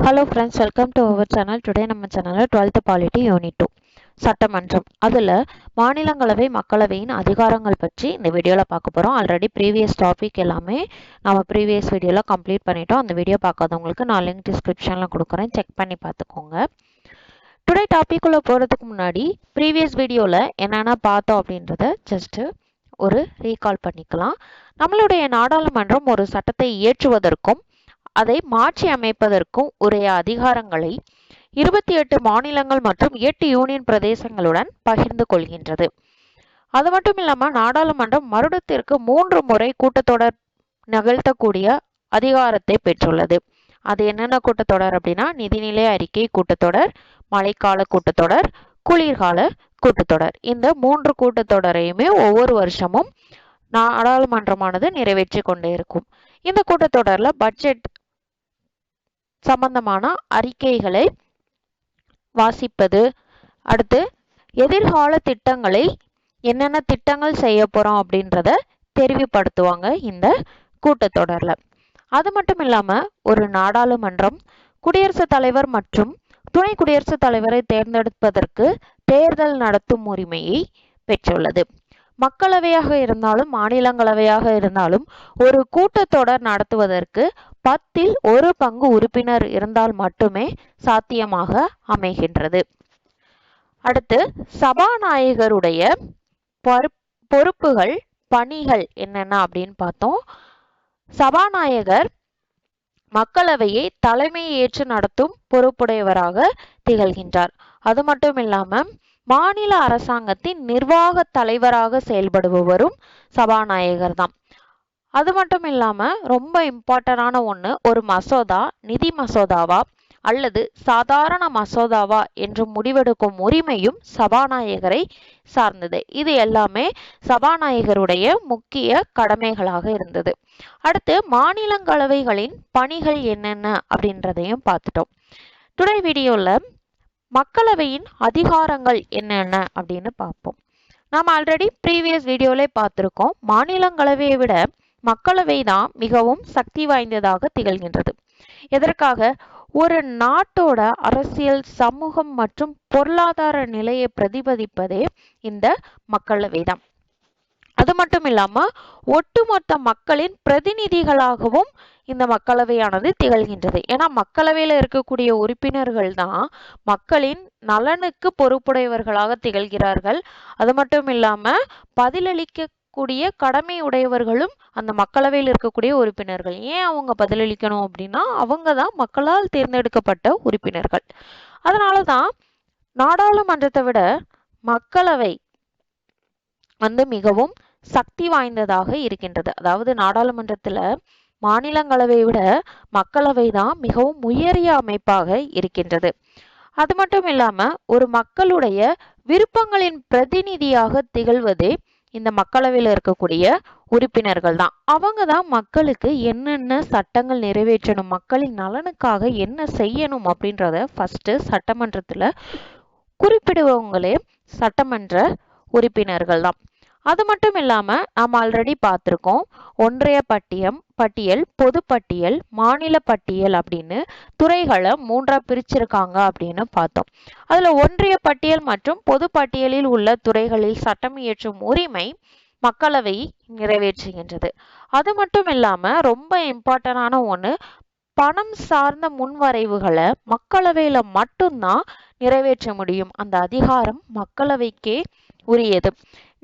Hello friends, welcome to our channel. Today நம்ம சேனல்ல 12th Polity Unit 2 சட்டமன்றம் அதுல மாநிலங்களவை மக்களவையின் அதிகாரங்கள் பற்றி இந்த வீடியோல பார்க்க போறோம். ஆல்ரெடி ப்ரீவியஸ் டாபிக் எல்லாமே நம்ம ப்ரீவியஸ் வீடியோல கம்ப்ளீட் பண்ணிட்டோம். அந்த வீடியோ பார்க்காதவங்களுக்கு நான் லிங்க் டிஸ்கிரிப்ஷன்ல கொடுக்குறேன், செக் பண்ணி பார்த்துக்கோங்க. டுடே டாபிக் உள்ள போறதுக்கு முன்னாடி ப்ரீவியஸ் வீடியோல என்னென்ன பார்த்தோம் அப்படின்றத ஜஸ்ட் ஒரு ரீகால் பண்ணிக்கலாம். நம்மளுடைய நாடாளுமன்றம் ஒரு சட்டத்தை இயற்றுவதற்கும் அதை மாற்றி அமைப்பதற்கும் உரிய அதிகாரங்களை 28 மாநிலங்கள் மற்றும் 8 யூனியன் பிரதேசங்களுடன் பகிர்ந்து கொள்கின்றது. அது மட்டும் இல்லாம நாடாளுமன்றம் வருடத்திற்கு 3 முறை கூட்டத்தொடர் நிகழ்த்தக்கூடிய அதிகாரத்தை பெற்றுள்ளது. அது என்னென்ன கூட்டத்தொடர் அப்படின்னா நிதிநிலை அறிக்கை கூட்டத்தொடர், மழைக்கால கூட்டத்தொடர், குளிர்கால கூட்டத்தொடர். இந்த 3 கூட்டத்தொடரையுமே ஒவ்வொரு வருஷமும் நாடாளுமன்றமானது நிறைவேற்றி கொண்டே இருக்கும். இந்த கூட்டத்தொடர்ல பட்ஜெட் சம்பந்தமான அறிக்கைகளை வாசிப்பது, அடுத்து எதிர்கால திட்டங்களை என்னென்ன திட்டங்கள் செய்ய போறோம் அப்படின்றத தெரிவுபடுத்துவாங்க இந்த கூட்டத்தொடர்ல. அது மட்டும் இல்லாம ஒரு நாடாளுமன்றம் குடியரசுத் தலைவர் மற்றும் துணை குடியரசுத் தலைவரை தேர்ந்தெடுப்பதற்கு தேர்தல் நடத்தும் உரிமையை பெற்றுள்ளது. மக்களவையாக இருந்தாலும் மாநிலங்களவையாக இருந்தாலும் ஒரு கூட்டத்தொடர் நடத்துவதற்கு 10ல் 1 பங்கு உறுப்பினர் இருந்தால் மட்டுமே சாத்தியமாக அமைகின்றது. அடுத்து சபாநாயகருடைய பொறுப்புகள் பணிகள் என்னென்ன அப்படின்னு பார்த்தோம். சபாநாயகர் மக்களவையை தலைமை ஏற்று நடத்தும் பொறுப்புடையவராக திகழ்கின்றார். அது மட்டும் இல்லாம மாநில அரசாங்கத்தின் நிர்வாக தலைவராக செயல்படுபவரும் சபாநாயகர் தான். அது மட்டும் இல்லாம ரொம்ப இம்பார்ட்டன்டான ஒண்ணு, ஒரு மசோதா நிதி மசோதாவா அல்லது சாதாரண மசோதாவா என்று முடிவெடுக்கும் உரிமையும் சபாநாயகரை சார்ந்தது. இது எல்லாமே சபாநாயகருடைய முக்கிய கடமைகளாக இருந்தது. அடுத்து மாநிலங்களவைகளின் பணிகள் என்னென்ன அப்படின்றதையும் பார்த்துட்டோம். டுடே வீடியோல மக்களவையின் அதிகாரங்கள் என்னென்ன அப்படின்னு பார்ப்போம். நாம் ஆல்ரெடி ப்ரீவியஸ் வீடியோல பார்த்திருக்கோம். மாநிலங்களவையை விட மக்களவை தான் மிகவும் சக்தி வாய்ந்ததாக திகழ்கின்றது. எதற்காக? ஒரு நாட்டோட அரசியல், சமூகம் மற்றும் பொருளாதார நிலையை பிரதிபலிப்பதே இந்த மக்களவை தான். அது மட்டும் இல்லாம ஒட்டுமொத்த மக்களின் பிரதிநிதிகளாகவும் இந்த மக்களவையானது திகழ்கின்றது. ஏன்னா மக்களவையில இருக்கக்கூடிய உறுப்பினர்கள் தான் மக்களின் நலனுக்கு பொறுப்புடையவர்களாக திகழ்கிறார்கள். அது மட்டும் இல்லாம பதிலளிக்கக்கூடிய கடமை உடையவர்களும் அந்த மக்களவையில் இருக்கக்கூடிய உறுப்பினர்கள். ஏன் அவங்க பதிலளிக்கணும் அப்படின்னா அவங்க தான் மக்களால் தேர்ந்தெடுக்கப்பட்ட உறுப்பினர்கள். அதனாலதான் நாடாளுமன்றத்தை விட மக்களவை மிகவும் சக்தி வாய்ந்ததாக இருக்கின்றது. அதாவது நாடாளுமன்றத்துல மாநிலங்களவையை விட மக்களவை தான் மிகவும் உயரிய அமைப்பாக இருக்கின்றது. அது மட்டும் இல்லாம ஒரு மக்களுடைய விருப்பங்களின் பிரதிநிதியாக திகழ்வதே இந்த மக்களவையில் இருக்கக்கூடிய உறுப்பினர்கள் தான். அவங்க தான் மக்களுக்கு என்னென்ன சட்டங்கள் நிறைவேற்றணும், மக்களின் நலனுக்காக என்ன செய்யணும் அப்படின்றத ஃபர்ஸ்ட் சட்டமன்றத்துல குறிப்பிடுவவங்களே சட்டமன்ற உறுப்பினர்கள் தான். அது மட்டும் இல்லாம நாம் ஆல்ரெடி பார்த்திருக்கோம், ஒன்றிய பட்டியல், பொது பட்டியல், மாநில பட்டியல் அப்படின்னு துறைகளை 3ஆ பிரிச்சிருக்காங்க அப்படின்னு பார்த்தோம். அதுல ஒன்றிய பட்டியல் மற்றும் பொது பட்டியலில் உள்ள துறைகளில் சட்டம் இயற்றும் உரிமை மக்களவை நிறைவேற்றுகின்றது. அது மட்டும் இல்லாம ரொம்ப இம்பார்ட்டன்டான ஒண்ணு, பணம் சார்ந்த முன்வரைவுகளை மக்களவையில மட்டும்தான் நிறைவேற்ற முடியும். அந்த அதிகாரம் மக்களவைக்கே உரியது.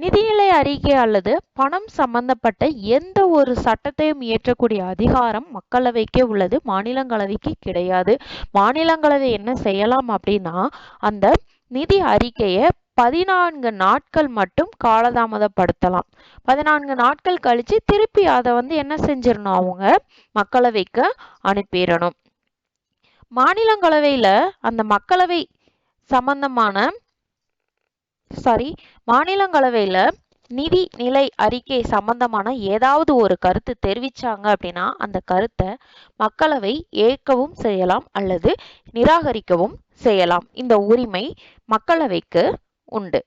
நிதிநிலை அறிக்கை அல்லது பணம் சம்பந்தப்பட்ட எந்த ஒரு சட்டத்தையும் இயற்றக்கூடிய அதிகாரம் மக்களவைக்கே உள்ளது, மாநிலங்களவைக்கு கிடையாது. மாநிலங்களவை என்ன செய்யலாம் அப்படின்னா அந்த நிதி அறிக்கையை 14 நாட்கள் மட்டும் காலதாமதப்படுத்தலாம். 14 நாட்கள் கழிச்சு திருப்பி அதை என்ன செஞ்சிடணும், அவங்க மக்களவைக்கு அனுப்பிடணும். மாநிலங்களவையில அந்த மக்களவை சம்பந்தமான மாநிலங்களவையில நிதி நிலை அறிக்கை சம்பந்தமான ஏதாவது ஒரு கருத்து தெரிவிச்சாங்க அப்படின்னா அந்த கருத்தை மக்களவை ஏற்கவும் செய்யலாம் அல்லது நிராகரிக்கவும் செய்யலாம். இந்த உரிமை மக்களவைக்கு உண்டு.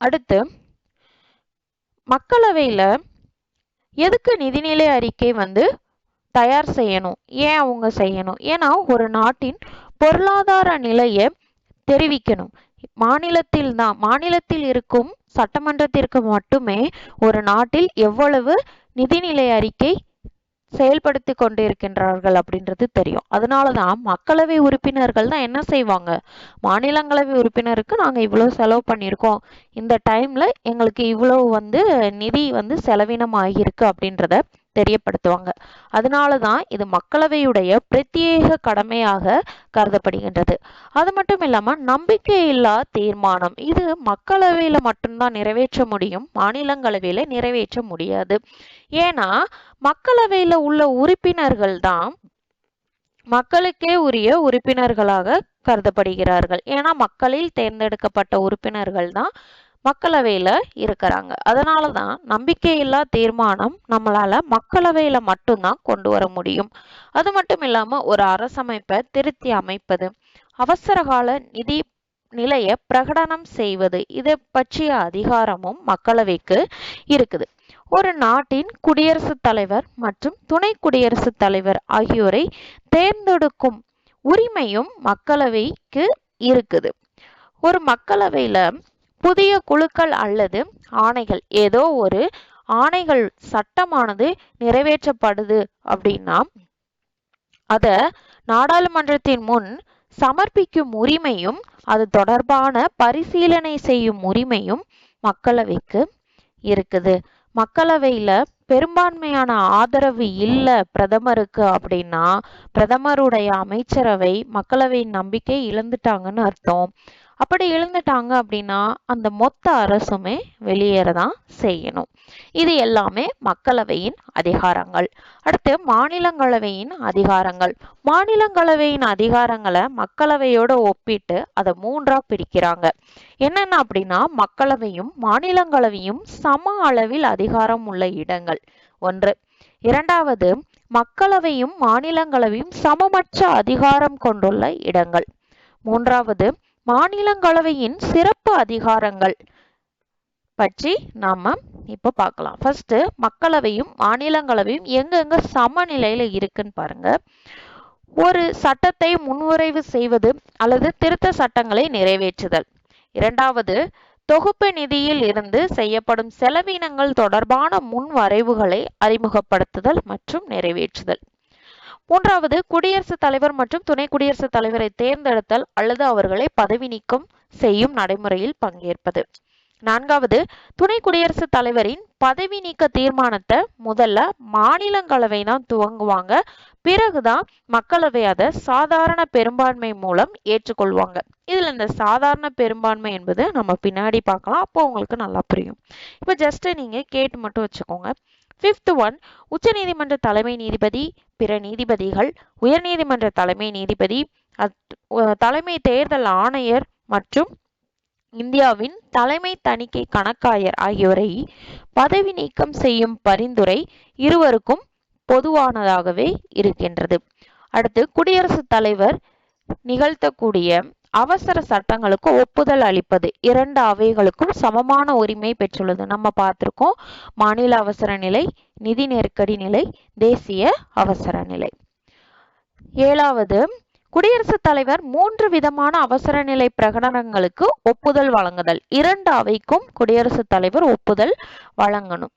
அடுத்து மக்களவையில எதுக்கு நிதிநிலை அறிக்கை தயார் செய்யணும். ஏன் அவங்க செய்யணும்? ஏன்னா ஒரு நாட்டின் பொருளாதார நிலையை தெரிவிக்கணும். மாநிலத்தில் இருக்கும் சட்டமன்றத்திற்கு மட்டுமே ஒரு நாட்டில் எவ்வளவு நிதிநிலை அறிக்கை செயல்படுத்தி கொண்டிருக்கின்றார்கள் அப்படின்றது தெரியும். அதனாலதான் மக்களவை உறுப்பினர்கள் தான் என்ன செய்வாங்க, மாநிலங்களவை உறுப்பினருக்கு நாங்க இவ்வளவு செலவு பண்ணியிருக்கோம், இந்த டைம்ல எங்களுக்கு இவ்வளவு நிதி செலவினம் ஆகியிருக்கு அப்படின்றத தெரியப்படுத்துவாங்க. அதனாலதான் இது மக்களவையுடைய பிரத்யேக கடமையாக கருதப்படுகின்றது. அது மட்டும் இல்லாம நம்பிக்கையில்லா தீர்மானம் இது மக்களவையில மட்டும்தான் நிறைவேற்ற முடியும், மாநிலங்களவையில நிறைவேற்ற முடியாது. ஏன்னா மக்களவையில உள்ள உறுப்பினர்கள் தான் மக்களுக்கே உரிய உறுப்பினர்களாக கருதப்படுகிறார்கள். ஏன்னா மக்களில் தேர்ந்தெடுக்கப்பட்ட உறுப்பினர்கள் தான் மக்களவையில இருக்கிறாங்க. அதனாலதான் நம்பிக்கையில்லா தீர்மானம் நம்மளால மக்களவையில மட்டும்தான் கொண்டு வர முடியும். அது மட்டும் இல்லாம ஒரு அரசமைப்பை திருத்தி அமைப்பது, அவசர கால நிதி நிலையை பிரகடனம் செய்வது, இதை பற்றிய அதிகாரமும் மக்களவைக்கு இருக்குது. ஒரு நாட்டின் குடியரசுத் தலைவர் மற்றும் துணை குடியரசுத் தலைவர் ஆகியோரை தேர்ந்தெடுக்கும் உரிமையும் மக்களவைக்கு இருக்குது. ஒரு மக்களவையில புதிய குழுக்கள் அல்லது ஆணைகள், ஏதோ ஒரு ஆணைகள் சட்டமானது நிறைவேற்றப்படுது அப்படின்னா அத நாடாளுமன்றத்தின் முன் சமர்ப்பிக்கும் உரிமையும் அது தொடர்பான பரிசீலனை செய்யும் உரிமையும் மக்களவைக்கு இருக்குது. மக்களவையில பெரும்பான்மையான ஆதரவு இல்ல பிரதமருக்கு அப்படின்னா பிரதமருடைய அமைச்சரவை மக்களவையின் நம்பிக்கை இழந்துட்டாங்கன்னு அர்த்தம். அப்படி இழந்துட்டாங்க அப்படின்னா அந்த மொத்த அரசுமே வெளியேறதான் செய்யணும். இது எல்லாமே மக்களவையின் அதிகாரங்கள். அடுத்து மாநிலங்களவையின் அதிகாரங்கள். மாநிலங்களவையின் அதிகாரங்களை மக்களவையோட ஒப்பிட்டு அதை 3ஆ பிரிக்கிறாங்க. என்னென்ன அப்படின்னா மக்களவையும் மாநிலங்களவையும் சம அளவில் அதிகாரம் உள்ள இடங்கள் 1. இரண்டாவது, மக்களவையும் மாநிலங்களவையும் சமமற்ற அதிகாரம் கொண்டுள்ள இடங்கள். 3வது, மாநிலங்களவையின் சிறப்பு அதிகாரங்கள் பற்றி நாம இப்ப பார்க்கலாம். ஃபர்ஸ்ட் மக்களவையும் மாநிலங்களவையும் எங்க சமநிலையில இருக்குன்னு பாருங்க. ஒரு சட்டத்தை முன்வரைவு செய்வது அல்லது திருத்த சட்டங்களை நிறைவேற்றுதல். 2வது, தொகுப்பு நிதியில் இருந்து செய்யப்படும் செலவினங்கள் தொடர்பான முன்வரைவுகளை அறிமுகப்படுத்துதல் மற்றும் நிறைவேற்றுதல். 3வது, குடியரசுத் தலைவர் மற்றும் துணை குடியரசுத் தலைவரை தேர்ந்தெடுத்தல் அல்லது அவர்களை பதவி நீக்கம் செய்யும் நடைமுறையில் பங்கேற்பது. 4வது, துணை குடியரசுத் தலைவரின் பதவி நீக்க தீர்மானத்தை முதல்ல மாநிலங்களவை தான் துவங்குவாங்க, பிறகுதான் மக்களவை அதை சாதாரண பெரும்பான்மை மூலம் ஏற்றுக்கொள்வாங்க. இதுல இந்த சாதாரண பெரும்பான்மை என்பது நம்ம பின்னாடி பார்க்கலாம், அப்போ உங்களுக்கு நல்லா புரியும். இப்ப ஜஸ்ட் நீங்க கேட்டு மட்டும் வச்சுக்கோங்க. 5th one, உச்ச நீதிமன்ற தலைமை நீதிபதி, பிற நீதிபதிகள், உயர்நீதிமன்ற தலைமை நீதிபதி, தலைமை தேர்தல் ஆணையர் மற்றும் இந்தியாவின் தலைமை தணிக்கை கணக்காயர் ஆகியோரை பதவி நீக்கம் செய்யும் பரிந்துரை இருவருக்கும் பொதுவானதாகவே இருக்கின்றது. அடுத்து, குடியரசுத் தலைவர் நிகழ்த்தக்கூடிய அவசர சட்டங்களுக்கு ஒப்புதல் அளிப்பது 2 அவைகளுக்கும் சமமான உரிமை பெற்றுள்ளது. நம்ம பார்த்திருக்கோம், மாநில அவசர நிலை, நிதி நெருக்கடி நிலை, தேசிய அவசர நிலை. 7வது, குடியரசுத் தலைவர் 3 விதமான அவசர நிலை பிரகடனங்களுக்கு ஒப்புதல் வழங்குதல். 2 அவைக்கும் குடியரசுத் தலைவர் ஒப்புதல் வழங்கணும்.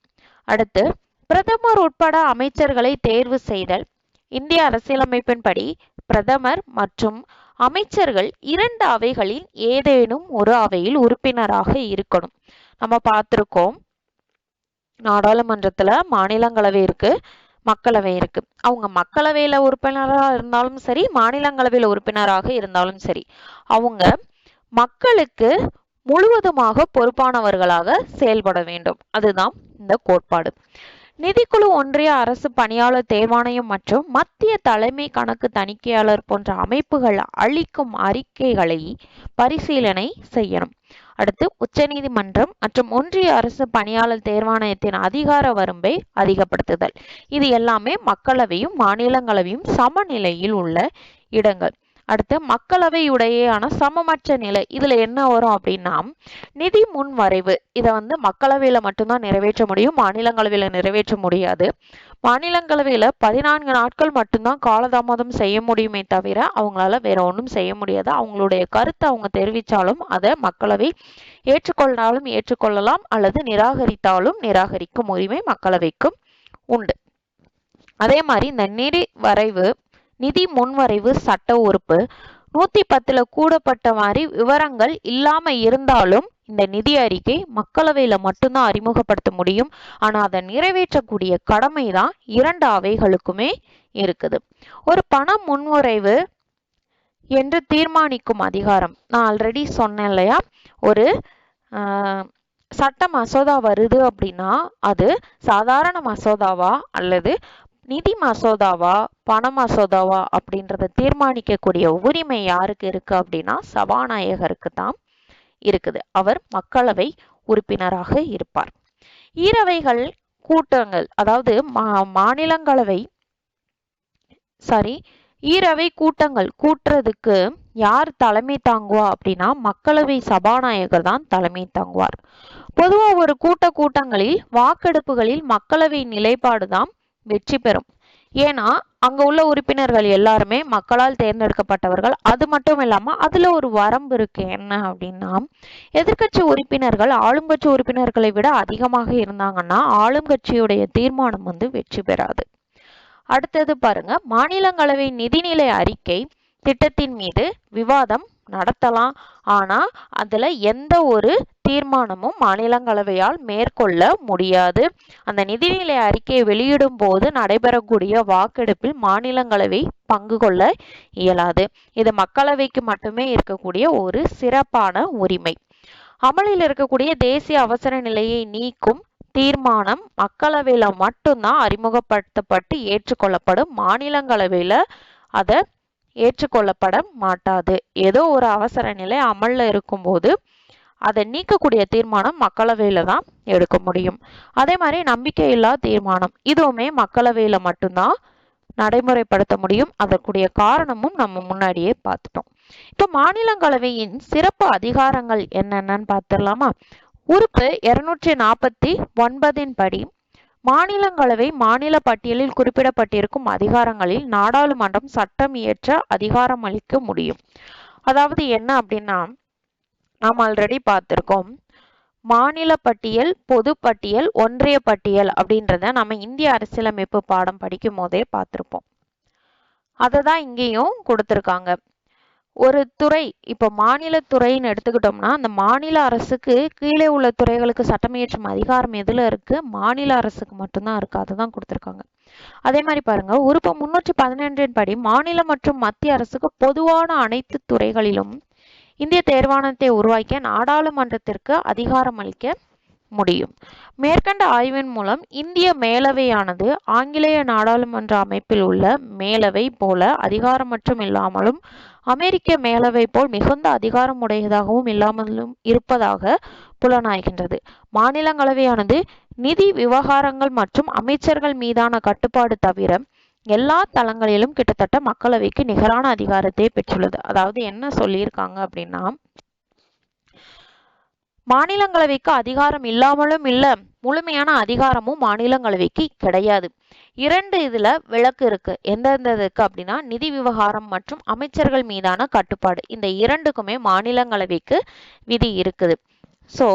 அடுத்து, பிரதமர் உட்பட அமைச்சர்களை தேர்வு செய்தல். இந்திய அரசியலமைப்பின்படி பிரதமர் மற்றும் அமைச்சர்கள் 2 அவைகளில் ஏதேனும் ஒரு அவையில் உறுப்பினராக இருக்கணும். நம்ம பார்த்திருக்கோம், நாடாளுமன்றத்துல மாநிலங்களவை இருக்கு, மக்களவை இருக்கு. அவங்க மக்களவையில உறுப்பினராக இருந்தாலும் சரி, மாநிலங்களவையில உறுப்பினராக இருந்தாலும் சரி, அவங்க மக்களுக்கு முழுவதுமாக பொறுப்பானவர்களாக செயல்பட வேண்டும். அதுதான் இந்த கோட்பாடு. நிதிக்குழு, ஒன்றிய அரசு பணியாளர் தேர்வாணையம் மற்றும் மத்திய தலைமை கணக்கு தணிக்கையாளர் போன்ற அமைப்புகள் அளிக்கும் அறிக்கைகளை பரிசீலனை செய்யணும். அடுத்து, உச்சநீதிமன்றம் மற்றும் ஒன்றிய அரசு பணியாளர் தேர்வாணையத்தின் அதிகார வரம்பை அதிகப்படுத்துதல். இது எல்லாமே மக்களவையும் மாநிலங்களவையும் சமநிலையில் உள்ள இடங்கள். அடுத்து மக்களவையுடையான சமமற்ற நிலை. இதுல என்ன வரும் அப்படின்னா நிதி முன்வரைவு. இதை மக்களவையில மட்டும்தான் நிறைவேற்ற முடியும், மாநிலங்களவையில நிறைவேற்ற முடியாது. மாநிலங்களவையில 14 நாட்கள் மட்டும்தான் காலதாமதம் செய்ய முடியுமே தவிர அவங்களால வேற ஒன்றும் செய்ய முடியாது. அவங்களுடைய கருத்தை அவங்க தெரிவித்தாலும் அதை மக்களவை ஏற்றுக்கொண்டாலும் ஏற்றுக்கொள்ளலாம், அல்லது நிராகரித்தாலும் நிராகரிக்கும் உரிமை மக்களவைக்கும் உண்டு. அதே மாதிரி இந்த நிதி முன்வரைவு சட்ட உறுப்பு 110ல கூடப்பட்ட மாதிரி விவரங்கள் இல்லாம இருந்தாலும் இந்த நிதி அறிக்கை மக்களவையில மட்டும்தான் அறிமுகப்படுத்த முடியும். ஆனா அதை நிறைவேற்றக்கூடிய கடமை தான் 2 அவைகளுக்குமே இருக்குது. ஒரு பண முன்வரைவு என்று தீர்மானிக்கும் அதிகாரம், நான் ஆல்ரெடி சொன்னேன் இல்லையா, ஒரு சட்ட மசோதா வருது அப்படின்னா அது சாதாரண மசோதாவா அல்லது நிதி மசோதாவா பண மசோதாவா அப்படின்றத தீர்மானிக்கக்கூடிய உரிமை யாருக்கு இருக்கு அப்படின்னா சபாநாயகருக்கு தான் இருக்குது. அவர் மக்களவை உறுப்பினராக இருப்பார். ஈரவைகள் கூட்டங்கள், அதாவது மாநிலங்களவை ஈரவை கூட்டங்கள் கூட்டுறதுக்கு யார் தலைமை தாங்குவா அப்படின்னா மக்களவை சபாநாயகர் தான் தலைமை தாங்குவார். பொதுவா ஒரு கூட்டங்களில் வாக்கெடுப்புகளில் மக்களவை நிலைப்பாடு தான் வெற்றி பெறும். ஏன்னா அங்க உள்ள உறுப்பினர்கள் எல்லாருமே மக்களால் தேர்ந்தெடுக்கப்பட்டவர்கள். அது மட்டும் இல்லாம அதுல ஒரு வரம்பு இருக்கு. என்ன அப்படின்னா எதிர்கட்சி உறுப்பினர்கள் ஆளுங்கட்சி உறுப்பினர்களை விட அதிகமாக இருந்தாங்கன்னா ஆளும் கட்சியுடைய தீர்மானம் வெற்றி பெறாது. அடுத்தது பாருங்க, மாநிலங்களவை நிதிநிலை அறிக்கை திட்டத்தின் மீது விவாதம் நடத்தலாம். ஆனா அதுல எந்த ஒரு தீர்மானமும் மாநிலங்களவையால் மேற்கொள்ள முடியாது. அந்த நிதிநிலை அறிக்கையை வெளியிடும் போது நடைபெறக்கூடிய வாக்கெடுப்பில் மாநிலங்களவை பங்கு கொள்ள இயலாது. இது மக்களவைக்கு மட்டுமே இருக்கக்கூடிய ஒரு சிறப்பான உரிமை. அமலில் இருக்கக்கூடிய தேசிய அவசர நிலையை நீக்கும் தீர்மானம் மக்களவையில மட்டும்தான் அறிமுகப்படுத்தப்பட்டு ஏற்றுக்கொள்ளப்படும். மாநிலங்களவையில அதை ஏற்றுக்கொள்ளப்பட மாட்டாது. ஏதோ ஒரு அவசர நிலை அமல்ல இருக்கும்போது அதை நீக்கக்கூடிய தீர்மானம் மக்களவையில தான் எடுக்க முடியும். அதே மாதிரி நம்பிக்கையில்லா தீர்மானம் இதுவுமே மக்களவையில மட்டும்தான் நடைமுறைப்படுத்த முடியும். அதற்குரிய காரணமும் நம்ம முன்னாடியே பார்த்துட்டோம். இப்போ மாநிலங்களவையின் சிறப்பு அதிகாரங்கள் என்னென்னு பார்த்துடலாமா? உறுப்பு 249 படி மாநிலங்களவை மாநில பட்டியலில் குறிப்பிடப்பட்டிருக்கும் அதிகாரங்களில் நாடாளுமன்றம் சட்டம் இயற்ற அதிகாரம் அளிக்க முடியும். அதாவது என்ன அப்படின்னா, நாம் ஆல்ரெடி பார்த்திருக்கோம், மாநில பட்டியல், பொது பட்டியல், ஒன்றிய பட்டியல் அப்படின்றத நம்ம இந்திய அரசியலமைப்பு பாடம் படிக்கும் போதே பார்த்திருப்போம். அதை தான் இங்கேயும் கொடுத்திருக்காங்க. ஒரு துறை, இப்போ மாநில துறைன்னு எடுத்துக்கிட்டோம்னா அந்த மாநில அரசுக்கு கீழே உள்ள துறைகளுக்கு சட்டம் இயற்றும் அதிகாரம் எதுல இருக்கு? மாநில அரசுக்கு மட்டும்தான் இருக்கு. அதுதான் கொடுத்திருக்காங்க. அதே மாதிரி பாருங்க, உறுப்பு 311 படி மாநில மற்றும் மத்திய அரசுக்கு பொதுவான அனைத்து துறைகளிலும் இந்திய தேர்வாணையத்தை உருவாக்கிய நாடாளுமன்றத்திற்கு அதிகாரம் அளிக்க முடியும். மேற்கண்ட ஆய்வின் மூலம் இந்திய மேலவையானது ஆங்கிலேய நாடாளுமன்ற அமைப்பில் உள்ள மேலவை போல அதிகாரமற்றும் இல்லாமலும் அமெரிக்க மேலவை போல் மிகுந்த அதிகாரம் உடையதாகவும் இல்லாமலும் இருப்பதாக புலனாய்கின்றது. மாநிலங்களவையானது நிதி விவகாரங்கள் மற்றும் அமைச்சர்கள் மீதான கட்டுப்பாடு தவிர எல்லா தளங்களிலும் கிட்டத்தட்ட மக்களவைக்கு நிகரான அதிகாரத்தை பெற்றுள்ளது. அதாவது என்ன சொல்லியிருக்காங்க அப்படின்னா, மாநிலங்களவைக்கு அதிகாரம் இல்லாமலும் இல்ல, முழுமையான அதிகாரமும் மாநிலங்களவைக்கு கிடையாது. 2 இதுல விலக்கு இருக்கு. எந்தெந்ததுக்கு அப்படின்னா நிதி விவகாரம் மற்றும் அமைச்சர்கள் மீதான கட்டுப்பாடு. இந்த 2க்குமே மாநிலங்களவைக்கு விதி இருக்குது. சோ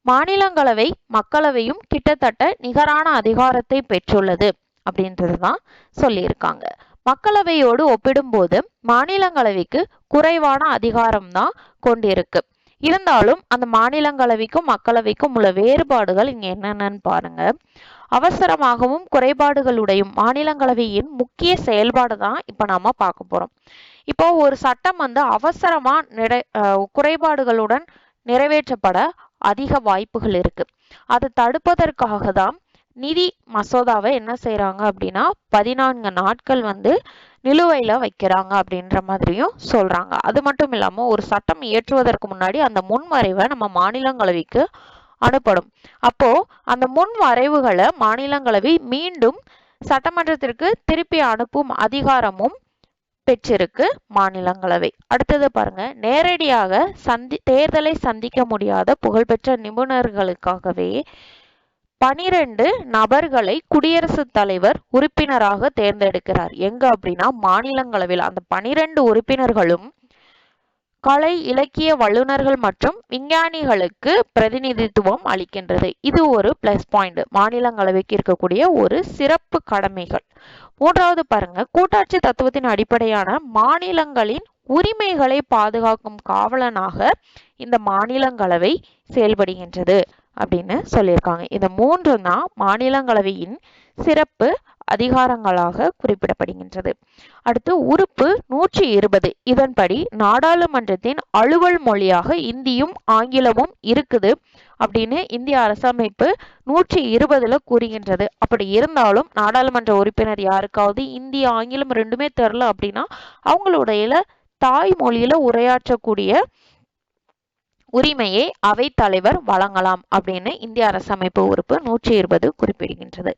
மாநிலங்களவை மக்களவையும் கிட்டத்தட்ட நிகரான அதிகாரத்தை பெற்றுள்ளது அப்படின்றதுதான் சொல்லியிருக்காங்க. மக்களவையோடு ஒப்பிடும்போது மாநிலங்களவைக்கு குறைவான அதிகாரம் தான் கொண்டிருக்கு. இருந்தாலும் அந்த மாநிலங்களவைக்கும் மக்களவைக்கும் உள்ள வேறுபாடுகள் இங்க என்னென்னு பாருங்க. அவசரமாகவும் குறைபாடுகளுடைய மாநிலங்களவையின் முக்கிய செயல்பாடு தான் இப்ப நாம பார்க்க போறோம். இப்போ ஒரு சட்டம் அவசரமா குறைபாடுகளுடன் நிறைவேற்றப்பட அதிக வாய்ப்புகள் இருக்கு. அதை தடுப்பதற்காக தான் நிதி மசோதாவை என்ன செய்யறாங்க அப்படின்னா 14 நாட்கள் நிலுவையில வைக்கிறாங்க அப்படின்ற மாதிரியும் சொல்றாங்க. அது மட்டும் இல்லாம ஒரு சட்டம் இயற்றுவதற்கு முன்னாடி அந்த முன்வரைவை நம்ம மாநிலங்களவைக்கு அனுப்படும். அப்போ அந்த முன் வரைவுகளை மாநிலங்களவை மீண்டும் சட்டமன்றத்திற்கு திருப்பி அனுப்பும் அதிகாரமும் பெற்றிருக்கு மாநிலங்களவை. அடுத்தது பாருங்க, நேரடியாக தேர்தலை சந்திக்க முடியாத புகழ்பெற்ற நிபுணர்களுக்காகவே 12 நபர்களை குடியரசுத் தலைவர் உறுப்பினராக தேர்ந்தெடுக்கிறார். எங்க அப்படின்னா மாநிலங்களவையில். அந்த 12 உறுப்பினர்களும் கலை இலக்கிய வல்லுநர்கள் மற்றும் விஞ்ஞானிகளுக்கு பிரதிநிதித்துவம் அளிக்கின்றது. இது ஒரு பிளஸ் பாயிண்ட், மாநிலங்களவைக்கு இருக்கக்கூடிய ஒரு சிறப்பு கடமைகள். மூன்றாவது பாருங்க, கூட்டாட்சி தத்துவத்தின் அடிப்படையான மாநிலங்களின் உரிமைகளை பாதுகாக்கும் காவலனாக இந்த மாநிலங்களவை செயல்படுகின்றது அப்படின்னு சொல்லியிருக்காங்க. இந்த மூன்று தான் மாநிலங்களவையின் சிறப்பு அதிகாரங்களாக குறிப்பிடப்படுகின்றது. அடுத்து உறுப்பு 120, இதன்படி நாடாளுமன்றத்தின் அலுவல் மொழியாக இந்தியும் ஆங்கிலமும் இருக்குது அப்படின்னு இந்திய அரசமைப்பு 120ல கூறுகின்றது. அப்படி இருந்தாலும் நாடாளுமன்ற உறுப்பினர் யாருக்காவது இந்தி ஆங்கிலம் ரெண்டுமே தெரியல அப்படின்னா அவங்களுடைய தாய்மொழியில உரையாற்றக்கூடிய உரிமையை அவை தலைவர் வழங்கலாம் அப்படின்னு இந்திய அரசமைப்பு உறுப்பு 120 குறிப்பிடுகின்றது.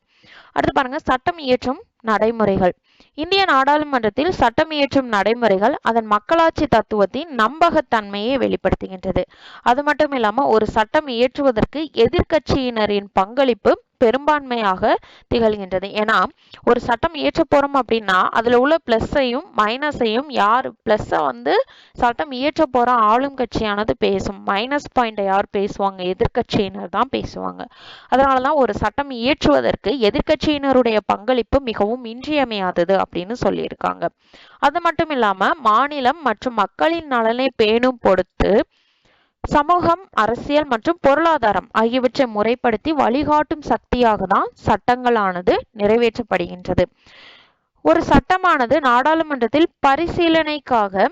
அடுத்து பாருங்க, சட்டம் இயற்றும் நடைமுறைகள். இந்திய நாடாளுமன்றத்தில் சட்டம் இயற்றும் நடைமுறைகள் அதன் மக்களாட்சி தத்துவத்தின் நம்பகத்தன்மையை வெளிப்படுத்துகின்றது. அது மட்டும் இல்லாம ஒரு சட்டம் இயற்றுவதற்கு எதிர்கட்சியினரின் பங்களிப்பு பெரும்பான்மையாக திகழ்கின்றது. ஏன்னா ஒரு சட்டம் இயற்ற போறோம் அப்படின்னா அதுல உள்ள பிளஸ்ஸையும் மைனஸையும் யார் பிளஸ்ஸை சட்டம் இயற்ற போற ஆளும் கட்சியானது பேசும், மைனஸ் பாயிண்டை யார் பேசுவாங்க, எதிர்கட்சியினர் தான் பேசுவாங்க. அதனாலதான் ஒரு சட்டம் இயற்றுவதற்கு எதிர்கட்சியினருடைய பங்களிப்பு மிகவும் இன்றியமையாதது அப்படின்னு சொல்லியிருக்காங்க. அது மட்டும் இல்லாம மாநிலம் மற்றும் மக்களின் நலனை பேணும் பொறுத்து சமூகம், அரசியல் மற்றும் பொருளாதாரம் ஆகியவற்றை முறைப்படுத்தி வழிகாட்டும் சக்தியாக தான் சட்டங்களானது நிறைவேற்றப்படுகின்றது. ஒரு சட்டமானது நாடாளுமன்றத்தில் பரிசீலனைக்காக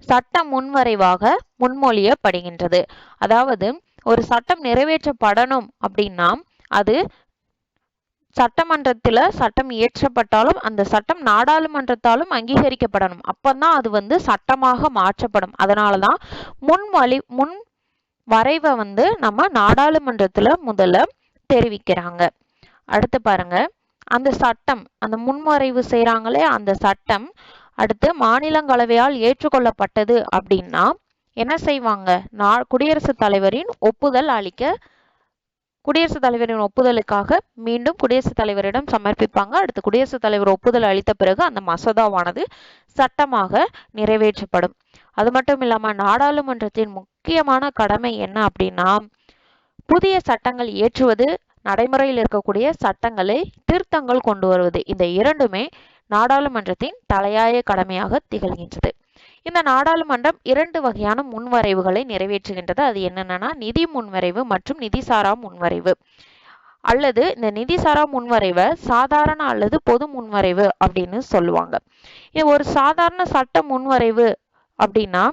சட்ட முன்வரைவாக முன்மொழியப்படுகின்றது. அதாவது ஒரு சட்டம் நிறைவேற்றப்படணும் அப்படின்னா அது சட்டமன்றத்துல சட்டம் இயற்றப்பட்டாலும் அந்த சட்டம் நாடாளுமன்றத்தாலும் அங்கீகரிக்கப்படணும். அப்பதான் அது சட்டமாக மாற்றப்படும். அதனாலதான் முன் வரைவை நம்ம நாடாளுமன்றத்துல முதல்ல தெரிவிக்கிறாங்க. அடுத்து பாருங்க, அந்த சட்டம் அந்த முன்வரைவு செய்யறாங்களே அந்த சட்டம் அடுத்து மாநிலங்களவையால் ஏற்றுக்கொள்ளப்பட்டது அப்படின்னா என்ன செய்வாங்க, குடியரசுத் தலைவரின் ஒப்புதல் அளிக்க குடியரசுத் தலைவரின் ஒப்புதலுக்காக மீண்டும் குடியரசுத் தலைவரிடம் சமர்ப்பிப்பாங்க. அடுத்து குடியரசுத் தலைவர் ஒப்புதல் அளித்த பிறகு அந்த மசோதாவானது சட்டமாக நிறைவேற்றப்படும். அது மட்டும் இல்லாம நாடாளுமன்றத்தின் முக்கியமான கடமை என்ன அப்படின்னா புதிய சட்டங்கள் இயற்றுவது, நடைமுறையில் இருக்கக்கூடிய சட்டங்களை திருத்தங்கள் கொண்டு வருவது. இந்த இரண்டுமே நாடாளுமன்றத்தின் தலையாய கடமையாக திகழ்கின்றது. இந்த நாடாளுமன்றம் 2 வகையான முன்வரைவுகளை நிறைவேற்றுகின்றது. அது என்னன்னா நிதி முன்வரைவு மற்றும் நிதிசாரா முன்வரைவு. அல்லது இந்த நிதிசாரா முன்வரைவை சாதாரண அல்லது பொது முன்வரைவு அப்படின்னு சொல்லுவாங்க. இது ஒரு சாதாரண சட்ட முன்வரைவு அப்படின்னா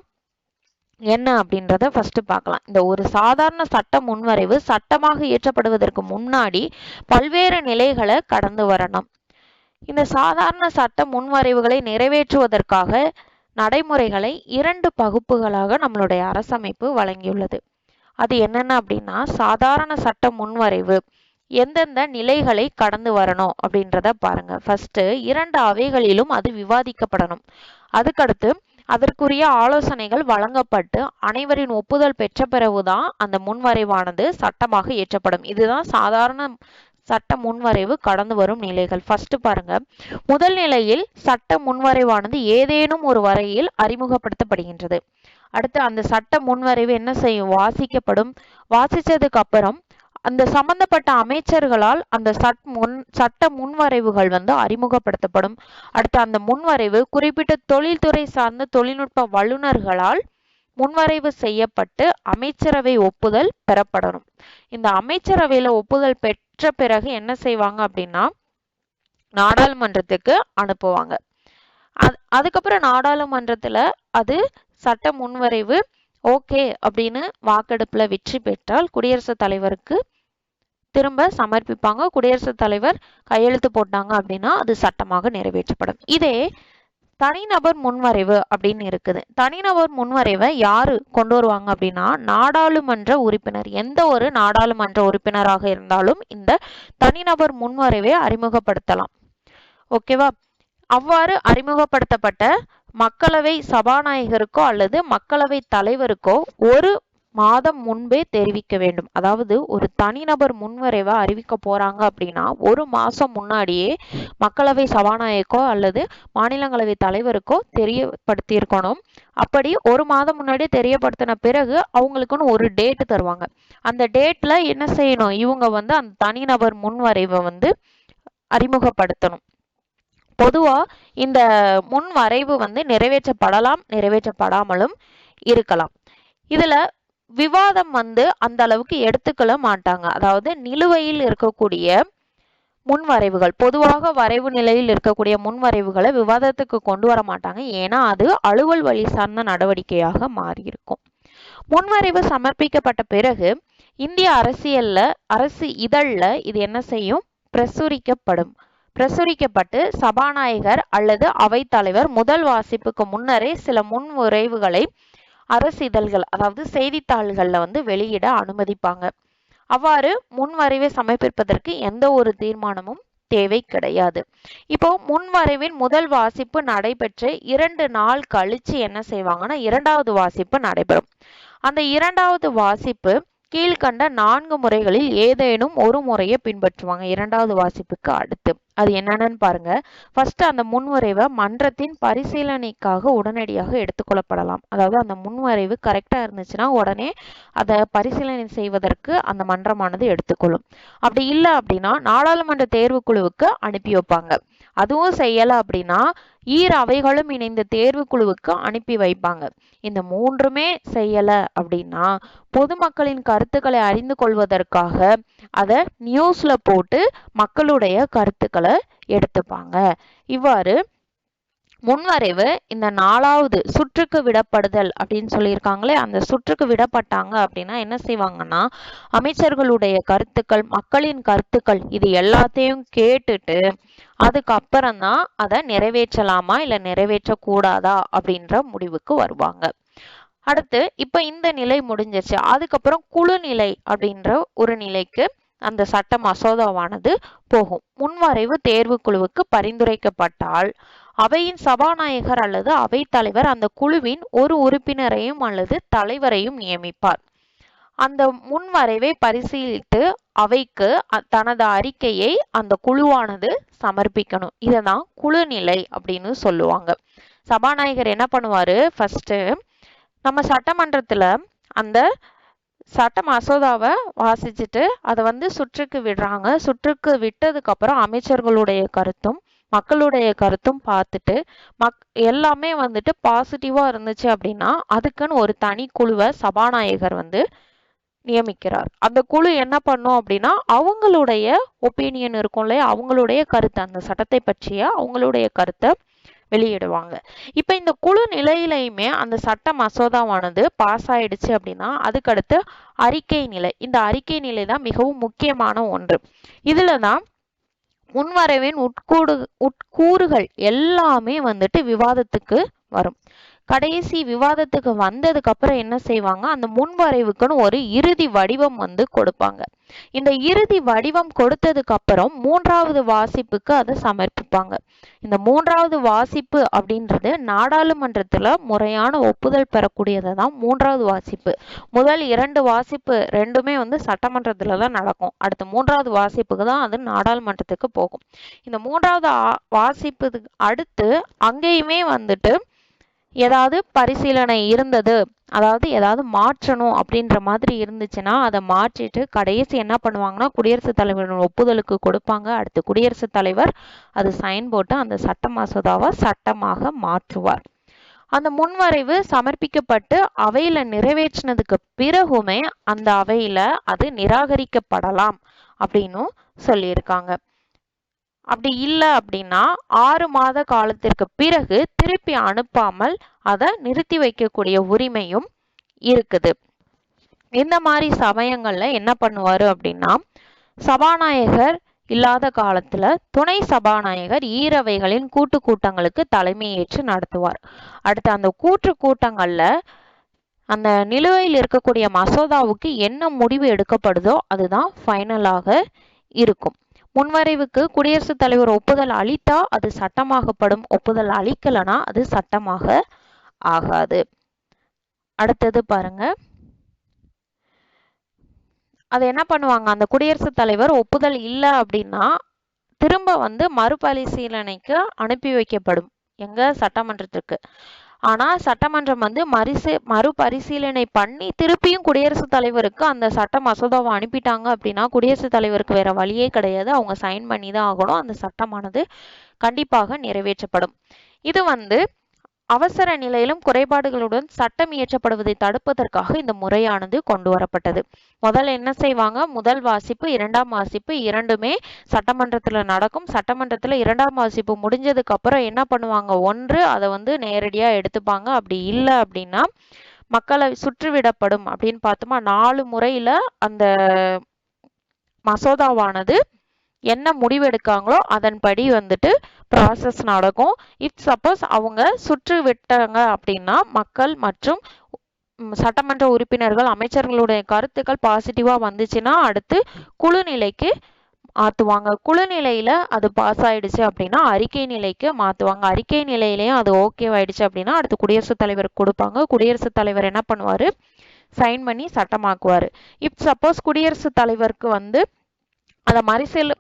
என்ன அப்படின்றத ஃபர்ஸ்ட் பார்க்கலாம். இந்த ஒரு சாதாரண சட்ட முன்வரைவு சட்டமாக இயற்றப்படுவதற்கு முன்னாடி பல்வேறு நிலைகளை கடந்து வரணும். இந்த சாதாரண சட்ட முன்வரைவுகளை நிறைவேற்றுவதற்காக நடைமுறைகளை 2 பகுப்புகளாக நம்மளுடைய அரசமைப்பு வழங்கியுள்ளது. அது என்னென்ன அப்படின்னா சாதாரண சட்ட முன்வரைவு எந்தெந்த நிலைகளை கடந்து வரணும் அப்படின்றத பாருங்க. ஃபர்ஸ்ட் 2 அவைகளிலும் அது விவாதிக்கப்படணும். அதுக்கடுத்து அதற்குரிய ஆலோசனைகள் வழங்கப்பட்டு அனைவரின் ஒப்புதல் பெற்ற பிறகுதான் அந்த முன்வரைவானது சட்டமாக இயற்றப்படும். இதுதான் சாதாரண சட்ட முன்வரைவு கடந்து வரும் நிலைகள். ஃபர்ஸ்ட் பாருங்க, முதல் நிலையில் சட்ட முன்வரைவானது ஏதேனும் ஒரு வரையில் அறிமுகப்படுத்தப்படுகின்றது. அடுத்து அந்த சட்ட முன்வரைவு என்ன செய்யும், வாசிக்கப்படும். வாசிச்சதுக்கு அப்புறம் அந்த சம்பந்தப்பட்ட அமைச்சர்களால் அந்த சட்ட முன்வரைவுகள் அறிமுகப்படுத்தப்படும். அடுத்து அந்த முன்வரைவு குறிப்பிட்ட தொழில்துறை சார்ந்த தொழில்நுட்ப வல்லுநர்களால் முன்வரைவு செய்யப்பட்டு அமைச்சரவை ஒப்புதல் பெறப்படணும். இந்த அமைச்சரவையில ஒப்புதல் பெற்ற பிறகு என்ன செய்வாங்க அப்படின்னா நாடாளுமன்றத்துக்கு அனுப்புவாங்க. அதுக்கப்புறம் நாடாளுமன்றத்துல அது சட்ட முன்வரைவு ஓகே அப்படின்னு வாக்கெடுப்புல வெற்றி பெற்றால் குடியரசுத் தலைவருக்கு திரும்ப சமர்ப்பிப்பாங்க. குடியரசுத் தலைவர் கையெழுத்து போட்டாங்க அப்படின்னா அது சட்டமாக நிறைவேற்றப்படும். இதே தனிநபர் முன்வரைவு அப்படின்னு இருக்குது. தனிநபர் முன்வரைவை யாரு கொண்டு வருவாங்க அப்படின்னா நாடாளுமன்ற உறுப்பினர். எந்த ஒரு நாடாளுமன்ற உறுப்பினராக இருந்தாலும் இந்த தனிநபர் முன்வரைவை அறிமுகப்படுத்தலாம். ஓகேவா? அவ்வாறு அறிமுகப்படுத்தப்பட்ட மக்களவை சபாநாயகருக்கோ அல்லது மக்களவை தலைவருக்கோ ஒரு மாதம் முன்பே தெரிவிக்க வேண்டும். அதாவது ஒரு தனிநபர் முன்வரைவை அறிவிக்க போறாங்க அப்படின்னா ஒரு மாசம் முன்னாடியே மக்களவை சபாநாயகருக்கோ அல்லது மாநிலங்களவை தலைவருக்கோ தெரியப்படுத்தி இருக்கணும். அப்படி ஒரு மாதம் முன்னாடியே தெரியப்படுத்தின பிறகு அவங்களுக்குன்னு ஒரு டேட் தருவாங்க. அந்த டேட்ல என்ன செய்யணும், இவங்க அந்த தனிநபர் முன்வரைவை அறிமுகப்படுத்தணும். பொதுவா இந்த முன் வரைவு நிறைவேற்றப்படலாம், நிறைவேற்றப்படாமலும் இருக்கலாம். இதுல விவாதம் அந்த அளவுக்கு எடுத்துக்கொள்ள மாட்டாங்க. அதாவது நிலுவையில் இருக்கக்கூடிய முன்வரைவுகள், பொதுவாக வரைவு நிலையில் இருக்கக்கூடிய முன்வரைவுகளை விவாதத்துக்கு கொண்டு வர மாட்டாங்க. ஏன்னா அது அலுவல் வழி சார்ந்த நடவடிக்கையாக மாறி இருக்கும். முன்வரைவு சமர்ப்பிக்கப்பட்ட பிறகு இந்திய அரசு இதழ்ல இது என்ன செய்யும், பிரசுரிக்கப்பட்டு சபாநாயகர் அல்லது அவைத்தலைவர் முதல் வாசிப்புக்கு முன்னரே சில முன்வரைவுகளை அரசு இதழ்கள் அதாவது செய்தித்தாள்கள்ல வெளியிட அனுமதிப்பாங்க. அவ்வாறு முன்வரைவை சமர்ப்பிப்பதற்கு எந்த ஒரு தீர்மானமும் தேவை கிடையாது. இப்போ முன்வரைவின் முதல் வாசிப்பு நடைபெற்று 2 நாள் கழிச்சு என்ன செய்வாங்கன்னா இரண்டாவது வாசிப்பு நடைபெறும். அந்த இரண்டாவது வாசிப்பு கீழ்கண்ட 4 முறைகளில் ஏதேனும் ஒரு முறையை பின்பற்றுவாங்க இரண்டாவது வாசிப்புக்கு அடுத்து. அது என்னன்னு பாருங்க. ஃபர்ஸ்ட் அந்த முன்வரைவை மன்றத்தின் பரிசீலனைக்காக உடனடியாக எடுத்துக்கொள்ளப்படலாம். அதாவது அந்த முன்வரைவு கரெக்டா இருந்துச்சுன்னா உடனே அதை பரிசீலனை செய்வதற்கு அந்த மன்றமானது எடுத்துக்கொள்ளும். அப்படி இல்லை அப்படின்னா நாடாளுமன்ற தேர்வுக்குழுவுக்கு அனுப்பி வைப்பாங்க. அதுவும் செய்யல அப்படின்னா அவைகளும் இணைந்த தேர்வுக்குழுவுக்கு அனுப்பி வைப்பாங்க. இந்த 3மே செய்யல அப்படின்னா பொதுமக்களின் கருத்துக்களை அறிந்து கொள்வதற்காக அதை நியூஸ்ல போட்டு மக்களுடைய கருத்துக்களை எடுத்துப்பாங்க. இவ்வாறு முன்வரைவு இந்த 4வது சுற்றுக்கு விடப்படுதல் அப்படின்னு சொல்லியிருக்காங்களே, அந்த சுற்றுக்கு விடப்பட்டாங்க அப்படின்னா என்ன செய்வாங்கன்னா அமைச்சர்களுடைய கருத்துக்கள், மக்களின் கருத்துக்கள் இது எல்லாத்தையும் கேட்டுட்டு அதுக்கப்புறம்தான் அதை நிறைவேற்றலாமா இல்லை நிறைவேற்றக்கூடாதா அப்படின்ற முடிவுக்கு வருவாங்க. அடுத்து இப்ப இந்த நிலை முடிஞ்சிருச்சு. அதுக்கப்புறம் குழு நிலை அப்படின்ற ஒரு நிலைக்கு அந்த சட்ட மசோதாவானது போகும். முன்வரைவு தேர்வுக்குழுவுக்கு பரிந்துரைக்கப்பட்டால் அவையின் சபாநாயகர் அல்லது அவைத்தலைவர் அந்த குழுவின் ஒரு உறுப்பினரையும் அல்லது தலைவரையும் நியமிப்பார். அந்த முன்வரைவை பரிசீலித்து அவைக்கு தனது அறிக்கையை அந்த குழுவானது சமர்ப்பிக்கணும். இததான் குழு நிலை அப்படின்னு சொல்லுவாங்க. சபாநாயகர் என்ன பண்ணுவாரு, ஃபர்ஸ்ட் நம்ம சட்டமன்றத்துல அந்த சட்ட மசோதாவை வாசிச்சுட்டு அதை சுற்றுக்கு விடுறாங்க. சுற்றுக்கு விட்டதுக்கு அப்புறம் அமைச்சர்களுடைய கருத்தும் மக்களுடைய கருத்தும் பார்த்துட்டு எல்லாமே பாசிட்டிவா இருந்துச்சு அப்படின்னா அதுக்குன்னு ஒரு தனி குழுவை சபாநாயகர் நியமிக்கிறார். அந்த குழு என்ன பண்ணும் அப்படின்னா அவங்களுடைய ஒப்பீனியன் இருக்கும் இல்லையா, அவங்களுடைய கருத்து, அந்த சட்டத்தை பற்றிய அவங்களுடைய கருத்தை வெளியிடுவாங்க. இப்ப இந்த குழு நிலையிலையுமே அந்த சட்ட மசோதாவானது பாஸ் ஆயிடுச்சு அப்படின்னா அதுக்கடுத்து அறிக்கை நிலை. இந்த அறிக்கை நிலை தான் மிகவும் முக்கியமான ஒன்று. இதுலதான் முன்வரைவின் உட்கூறுகள் எல்லாமே விவாதத்துக்கு வரும். கடைசி விவாதத்துக்கு வந்ததுக்கு அப்புறம் என்ன செய்வாங்க, அந்த முன்வரைவுக்குன்னு ஒரு இறுதி வடிவம் கொடுப்பாங்க. இந்த இறுதி வடிவம் கொடுத்ததுக்கு அப்புறம் 3வது வாசிப்புக்கு அதை சமர்ப்பிப்பாங்க. இந்த 3வது வாசிப்பு அப்படின்றது நாடாளுமன்றத்துல முறையான ஒப்புதல் பெறக்கூடியதை தான் 3வது வாசிப்பு. முதல் 2 வாசிப்பு ரெண்டுமே சட்டமன்றத்துல தான் நடக்கும். அடுத்து 3வது வாசிப்புக்கு தான் அது நாடாளுமன்றத்துக்கு போகும். இந்த 3வது வாசிப்புக்கு அடுத்து அங்கேயுமே ஏதாவது பரிசீலனை இருந்தது, அதாவது ஏதாவது மாற்றணும் அப்படின்ற மாதிரி இருந்துச்சுன்னா அதை மாற்றிட்டு கடைசி என்ன பண்ணுவாங்கன்னா குடியரசுத் தலைவரின் ஒப்புதலுக்கு கொடுப்பாங்க. அடுத்து குடியரசுத் தலைவர் அது சைன் போட்டு அந்த சட்ட மசோதாவை சட்டமாக மாற்றுவார். அந்த முன்வரைவு சமர்ப்பிக்கப்பட்டு அவையில நிறைவேற்றினதுக்கு பிறகுமே அந்த அவையில அது நிராகரிக்கப்படலாம் அப்படின்னு சொல்லியிருக்காங்க. அப்படி இல்லை அப்படின்னா 6 மாத காலத்திற்கு பிறகு திருப்பி அனுப்பாமல் அதை நிறுத்தி வைக்கக்கூடிய உரிமையும் இருக்குது. இந்த மாதிரி சமயங்கள்ல என்ன பண்ணுவாரு அப்படின்னா சபாநாயகர் இல்லாத காலத்துல துணை சபாநாயகர் ஈரவைகளின் கூட்டங்களுக்கு தலைமையேற்று நடத்துவார். அடுத்து அந்த கூட்டங்கள்ல அந்த நிலுவையில் இருக்கக்கூடிய மசோதாவுக்கு என்ன முடிவு எடுக்கப்படுதோ அதுதான் ஃபைனலாக இருக்கும். முன்வரைவுக்கு குடியரசுத் தலைவர் ஒப்புதல் அளித்தா அது சட்டமாகப்படும், ஒப்புதல் அளிக்கலனா அது சட்டமாக ஆகாது. அடுத்தது பாருங்க, அது என்ன பண்ணுவாங்க, அந்த குடியரசுத் தலைவர் ஒப்புதல் இல்லை அப்படின்னா திரும்ப மறுபரிசீலனைக்கு அனுப்பி வைக்கப்படும் எங்க சட்டமன்றத்துக்கு. ஆனா சட்டமன்றம் மறுபரிசீலனை பண்ணி திருப்பியும் குடியரசுத் தலைவருக்கு அந்த சட்ட மசோதாவை அனுப்பிட்டாங்க அப்படின்னா குடியரசுத் தலைவருக்கு வேற வழியே கிடையாது, அவங்க சைன் பண்ணி தான் ஆகணும். அந்த சட்டமானது கண்டிப்பாக நிறைவேற்றப்படும். இது அவசர நிலையிலும் குறைபாடுகளுடன் சட்டம் இயற்றப்படுவதை தடுப்பதற்காக இந்த முறையானது கொண்டு வரப்பட்டது. முதல்ல என்ன செய்வாங்க, முதல் வாசிப்பு இரண்டாம் வாசிப்பு இரண்டுமே சட்டமன்றத்துல நடக்கும். சட்டமன்றத்துல இரண்டாம் வாசிப்பு முடிஞ்சதுக்கு அப்புறம் என்ன பண்ணுவாங்க, ஒன்று அதை நேரடியா எடுத்துப்பாங்க, அப்படி இல்லை அப்படின்னா மக்களை சுற்றிவிடப்படும். அப்படின்னு பார்த்தோமா 4 முறையில அந்த மசோதாவானது என்ன முடிவெடுக்காங்களோ அதன்படி ப்ராசஸ் நடக்கும். இஃப் சப்போஸ் அவங்க சுற்று விட்டாங்க அப்படின்னா மக்கள் மற்றும் சட்டமன்ற உறுப்பினர்கள் அமைச்சர்களுடைய கருத்துக்கள் பாசிட்டிவா வந்துச்சுன்னா அடுத்து குழு நிலைக்கு மாற்றுவாங்க. குழு நிலையில அது பாஸ் ஆயிடுச்சு அப்படின்னா அறிக்கை நிலைக்கு மாற்றுவாங்க. அறிக்கை நிலையிலையும் அது ஓகே ஆயிடுச்சு அப்படின்னா அடுத்து குடியரசுத் தலைவருக்கு கொடுப்பாங்க. குடியரசுத் தலைவர் என்ன பண்ணுவாரு, சைன் பண்ணி சட்டமாக்குவாரு. இப் சப்போஸ் குடியரசுத் தலைவருக்கு அதை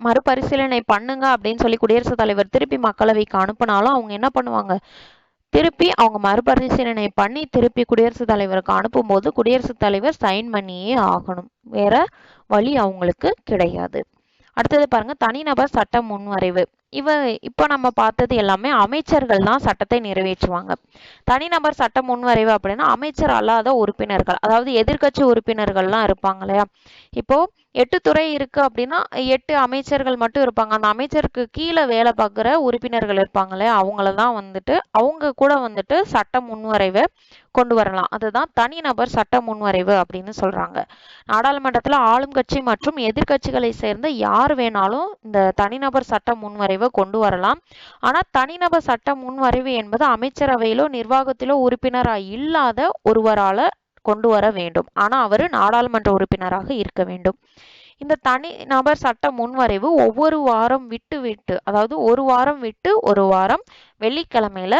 மறுபரிசீலனை பண்ணுங்க அப்படின்னு சொல்லி குடியரசுத் தலைவர் திருப்பி மக்களவைக்கு அனுப்பினாலும் அவங்க என்ன பண்ணுவாங்க, திருப்பி அவங்க மறுபரிசீலனை பண்ணி திருப்பி குடியரசுத் தலைவருக்கு அனுப்பும்போது குடியரசுத் தலைவர் சைன் பண்ணியே ஆகணும், வேற வழி அவங்களுக்கு கிடையாது. அடுத்தது பாருங்க, தனிநபர் சட்ட முன்வரைவு. இப்போ நம்ம பார்த்தது எல்லாமே அமைச்சர்கள் தான் சட்டத்தை நிறைவேற்றுவாங்க. தனிநபர் சட்ட முன்வரைவு அப்படின்னா அமைச்சர் அல்லாத உறுப்பினர்கள், அதாவது எதிர்கட்சி உறுப்பினர்கள்லாம் இருப்பாங்க இல்லையா. இப்போ 8 துறை இருக்கு அப்படின்னா 8 அமைச்சர்கள் மட்டும் இருப்பாங்க. அந்த அமைச்சருக்கு கீழே வேலை பார்க்குற உறுப்பினர்கள் இருப்பாங்க இல்லையா, அவங்களதான் அவங்க கூட சட்ட முன்வரைவை கொண்டு வரலாம். அதுதான் தனிநபர் சட்ட முன்வரைவு அப்படின்னு சொல்றாங்க. நாடாளுமன்றத்துல ஆளும் கட்சி மற்றும் எதிர்கட்சிகளை சேர்ந்த யார் வேணாலும் இந்த தனிநபர் சட்ட முன்வரைவை கொண்டு வரலாம். ஆனா தனிநபர் சட்ட முன்வரைவு என்பது அமைச்சரவையிலோ நிர்வாகத்திலோ உறுப்பினராக இல்லாத ஒருவரால கொண்டு வர வேண்டும். ஆனா அவரு நாடாளுமன்ற உறுப்பினராக இருக்க வேண்டும். இந்த தனி நபர் சட்ட முன்வரைவு ஒவ்வொரு வாரம் விட்டு அதாவது ஒரு வாரம் விட்டு ஒரு வாரம் வெள்ளிக்கிழமையில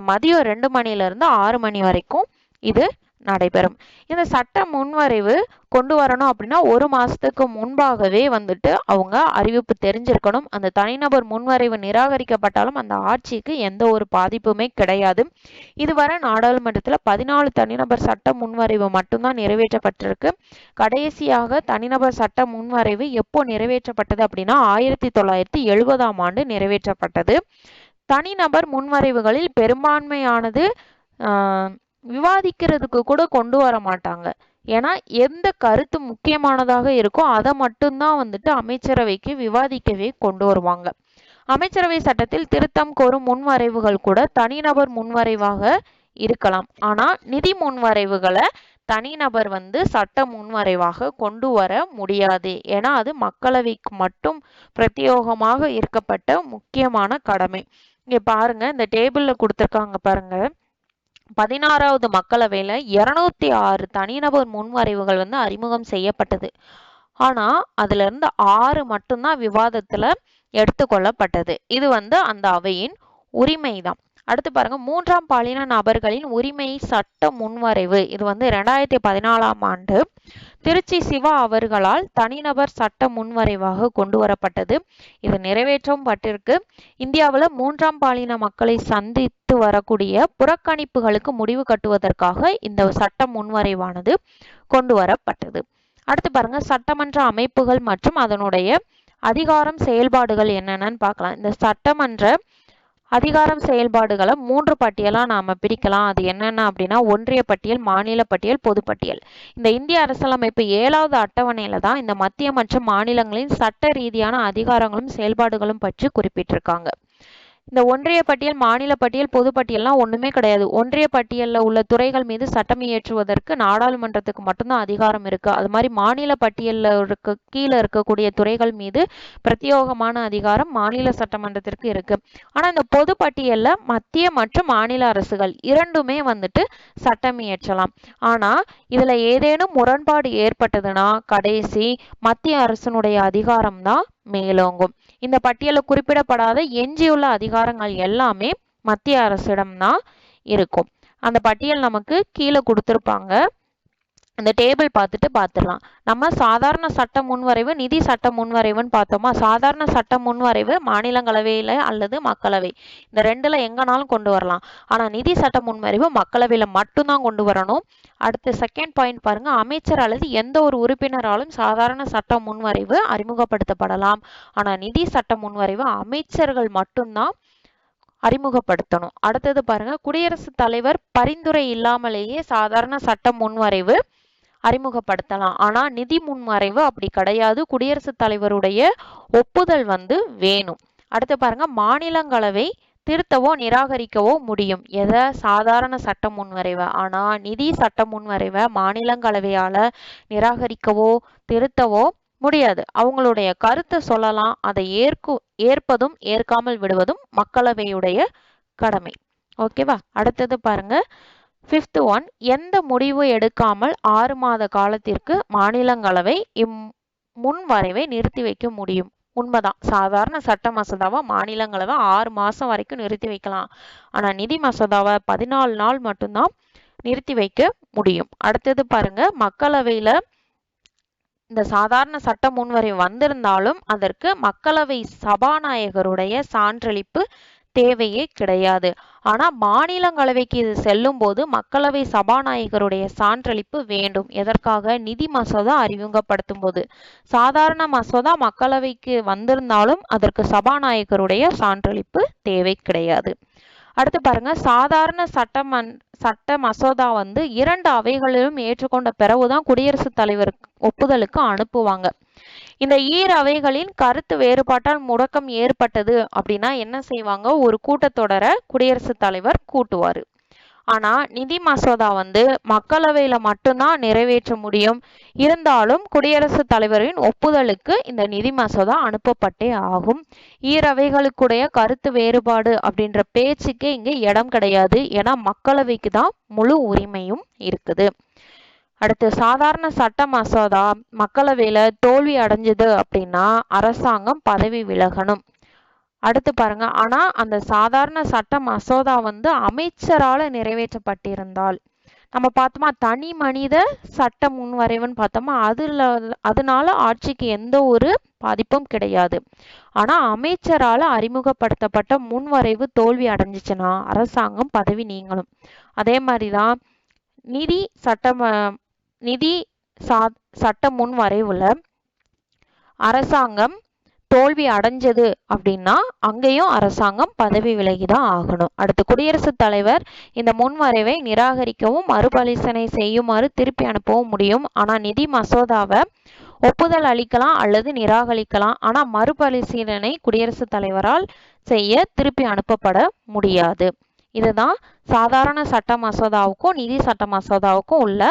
மதியம் 2 மணிலிருந்து 6 மணி வரைக்கும் இது நடைபெறும். இந்த சட்ட முன்வரைவு கொண்டு வரணும் அப்படின்னா 1 மாசத்துக்கு முன்பாகவே அவங்க அறிவிப்பு தெரிஞ்சிருக்கணும். அந்த தனிநபர் முன்வரைவு நிராகரிக்கப்பட்டாலும் அந்த ஆட்சிக்கு எந்த ஒரு பாதிப்புமே கிடையாது. இதுவரை நாடாளுமன்றத்துல 14 தனிநபர் சட்ட முன்வரைவு மட்டும்தான் நிறைவேற்றப்பட்டிருக்கு. கடைசியாக தனிநபர் சட்ட முன்வரைவு எப்போ நிறைவேற்றப்பட்டது அப்படின்னா 1970ஆம் ஆண்டு நிறைவேற்றப்பட்டது. தனிநபர் முன்வரைவுகளில் பெரும்பான்மையானது விவாதிக்கிறதுக்கு கூட கொண்டு வர மாட்டாங்க. ஏன்னா எந்த கருத்து முக்கியமானதாக இருக்கோ அதை மட்டும்தான் அமைச்சரவைக்கு விவாதிக்கவே கொண்டு வருவாங்க. அமைச்சரவை சட்டத்தில் திருத்தம் கோரும் முன்வரைவுகள் கூட தனிநபர் முன்வரைவாக இருக்கலாம். ஆனா நிதி முன்வரைவுகளை தனிநபர் சட்ட முன்வரைவாக கொண்டு வர முடியாது. ஏன்னா அது மக்களவைக்கு மட்டும் பிரத்யேகமாக இருக்கப்பட்ட முக்கியமான கடமை. இங்க பாருங்க, இந்த டேபிள்ல கொடுத்திருக்காங்க பாருங்க. 16வது மக்களவையில 206 தனிநபர் முன்வரைவுகள் அறிமுகம் செய்யப்பட்டது. ஆனா அதுல இருந்து 6 மட்டும்தான் விவாதத்துல எடுத்துக்கொள்ளப்பட்டது. இது அந்த அவையின் உரிமைதான். அடுத்து பாருங்க, 3ஆம் பாலின நபர்களின் உரிமை சட்ட முன்வரைவு. இது 2014ஆம் ஆண்டு திருச்சி சிவா அவர்களால் தனிநபர் சட்ட முன்வரைவாக கொண்டு வரப்பட்டது. இது நிறைவேற்றவும் பட்டிருக்கு. இந்தியாவில் 3ஆம் பாலின மக்களை சந்தித்து வரக்கூடிய புறக்கணிப்புகளுக்கு முடிவு கட்டுவதற்காக இந்த சட்ட முன்வரைவானது கொண்டு வரப்பட்டது. அடுத்து பாருங்க, சட்டமன்ற அமைப்புகள் மற்றும் அதனுடைய அதிகாரம் செயல்பாடுகள் என்னென்னு பார்க்கலாம். இந்த சட்டமன்ற அதிகாரம் செயல்பாடுகளை 3 பட்டியலா நாம பிரிக்கலாம். அது என்னென்ன அப்படின்னா ஒன்றிய பட்டியல், மாநில பட்டியல், பொதுப்பட்டியல். இந்த இந்திய அரசியலமைப்பு 7வது அட்டவணையில தான் இந்த மத்திய மற்றும் மாநிலங்களின் சட்ட ரீதியான அதிகாரங்களும் செயல்பாடுகளும் பற்றி குறிப்பிட்டிருக்காங்க. இந்த ஒன்றிய பட்டியல், மாநில பட்டியல், பொதுப்பட்டியல்லாம் ஒண்ணுமே கிடையாது. ஒன்றிய பட்டியல்ல உள்ள துறைகள் மீது சட்டம் இயற்றுவதற்கு நாடாளுமன்றத்துக்கு மட்டும்தான் அதிகாரம் இருக்கு. அது மாதிரி மாநில பட்டியல்ல கீழே இருக்கக்கூடிய துறைகள் மீது பிரத்யேகமான அதிகாரம் மாநில சட்டமன்றத்திற்கு இருக்கு. ஆனா இந்த பொது பட்டியல்ல மத்திய மற்றும் மாநில அரசுகள் இரண்டுமே சட்டம் இயற்றலாம். ஆனா இதுல ஏதேனும் முரண்பாடு ஏற்பட்டதுன்னா கடைசி மத்திய அரசனுடைய அதிகாரம் தான் மேலோங்கும். இந்த பட்டியலில் குறிப்பிடப்படாத எஞ்சியுள்ள அதிகாரங்கள் எல்லாமே மத்திய அரசிடம்தான் இருக்கும். அந்த பட்டியல் நமக்கு கீழே கொடுத்துருப்பாங்க. அந்த டேபிள் பார்த்துட்டு பார்த்துடலாம். நம்ம சாதாரண சட்ட முன்வரைவு, நிதி சட்ட முன்வரைவுன்னு பார்த்தோமா. சாதாரண சட்ட முன்வரைவு மாநிலங்களவையில அல்லது மக்களவை, இந்த ரெண்டுல எங்கனாலும் கொண்டு வரலாம். ஆனா நிதி சட்ட முன்வரைவு மக்களவையில மட்டும்தான் கொண்டு வரணும். அடுத்து செகண்ட் பாயிண்ட் பாருங்க, அமைச்சர் அல்லது எந்த ஒரு உறுப்பினராலும் சாதாரண சட்ட முன்வரைவு அறிமுகப்படுத்தப்படலாம். ஆனா நிதி சட்ட முன்வரைவு அமைச்சர்கள் மட்டும்தான் அறிமுகப்படுத்தணும். அடுத்தது பாருங்க, குடியரசுத் தலைவர் பரிந்துரை இல்லாமலேயே சாதாரண சட்ட முன்வரைவு அறிமுகப்படுத்தலாம். ஆனா நிதி முன்வரைவு அப்படி கிடையாது, குடியரசுத் தலைவருடைய ஒப்புதல் வேணும். அடுத்து பாருங்க, மாநிலங்களவை திருத்தவோ நிராகரிக்கவோ முடியும். எதை? சாதாரண சட்ட முன்வரைவை. ஆனா நிதி சட்ட முன்வரைவை மாநிலங்களவையால நிராகரிக்கவோ திருத்தவோ முடியாது. அவங்களுடைய கருத்தை சொல்லலாம், அதை ஏற்பதும் ஏற்காமல் விடுவதும் மக்களவையுடைய கடமை. ஓகேவா? அடுத்தது பாருங்க, 5th ஒன், எந்த முடிவு எடுக்காமல் 6 மாத காலத்திற்கு மாநிலங்களவை முன்வரைவை நிறுத்தி வைக்க முடியும். உண்மைதான், சாதாரண சட்ட மசோதாவை மாநிலங்களவை 6 மாசம் வரைக்கும் நிறுத்தி வைக்கலாம். ஆனா நிதி மசோதாவை 14 நாள் மட்டும்தான் நிறுத்தி வைக்க முடியும். அடுத்தது பாருங்க, மக்களவையில இந்த சாதாரண சட்ட முன்வரைவு வந்திருந்தாலும் அதற்கு மக்களவை சபாநாயகருடைய சான்றளிப்பு தேவையே கிடையாது. ஆனா மாநிலங்களவைக்கு இது செல்லும் போது மக்களவை சபாநாயகருடைய சான்றளிப்பு வேண்டும். எதற்காக? நிதி மசோதா அறிமுகப்படுத்தும் போது. சாதாரண மசோதா மக்களவைக்கு வந்திருந்தாலும் அதற்கு சபாநாயகருடைய சான்றளிப்பு தேவை கிடையாது. அடுத்து பாருங்க, சாதாரண சட்ட மசோதா 2 அவைகளிலும் ஏற்றுக்கொண்ட பிறகுதான் குடியரசுத் தலைவர் ஒப்புதலுக்கு அனுப்புவாங்க. இந்த அவைகளின் கருத்து வேறுபாட்டால் முடக்கம் ஏற்பட்டது அப்படின்னா என்ன செய்வாங்க? ஒரு கூட்டத்தொடரை குடியரசுத் தலைவர் கூட்டுவாரு. ஆனா நிதி மசோதா மக்களவையில மட்டும்தான் நிறைவேற்ற முடியும். இருந்தாலும் குடியரசுத் தலைவரின் ஒப்புதலுக்கு இந்த நிதி மசோதா அனுப்பப்பட்டே ஆகும். அவைகளுக்குடைய கருத்து வேறுபாடு அப்படின்ற பேச்சுக்கே இங்க இடம் கிடையாது. ஏன்னா மக்களவைக்கு தான் முழு உரிமையும் இருக்குது. அடுத்து, சாதாரண சட்ட மசோதா மக்களவையில தோல்வி அடைஞ்சது அப்படின்னா அரசாங்கம் பதவி விலகணும். அடுத்து பாருங்க, ஆனா அந்த சாதாரண சட்ட மசோதா அமைச்சரால நிறைவேற்றப்பட்டிருந்தால், நம்ம பார்த்தோமா தனி மனித சட்ட முன்வரைவுன்னு பார்த்தோமா, அதனால ஆட்சிக்கு எந்த ஒரு பாதிப்பும் கிடையாது. ஆனா அமைச்சரால அறிமுகப்படுத்தப்பட்ட முன்வரைவு தோல்வி அடைஞ்சிச்சுன்னா அரசாங்கம் பதவி நீங்கணும். அதே மாதிரிதான் நிதி சட்ட முன்வரைவுல அரசாங்கம் தோல்வி அடைஞ்சது அப்படின்னா அங்கேயும் அரசாங்கம் பதவி விலகிதான் ஆகணும். அடுத்து, குடியரசுத் தலைவர் இந்த முன்வரைவை நிராகரிக்கவும் மறுபரிசீலனை செய்யுமாறு திருப்பி அனுப்பவும் முடியும். ஆனா நிதி மசோதாவை ஒப்புதல் அளிக்கலாம் அல்லது நிராகரிக்கலாம். ஆனா மறுபரிசீலனை குடியரசுத் தலைவரால் செய்ய திருப்பி அனுப்பப்பட முடியாது. இதுதான் சாதாரண சட்ட மசோதாவுக்கும் நிதி சட்ட மசோதாவுக்கும் உள்ள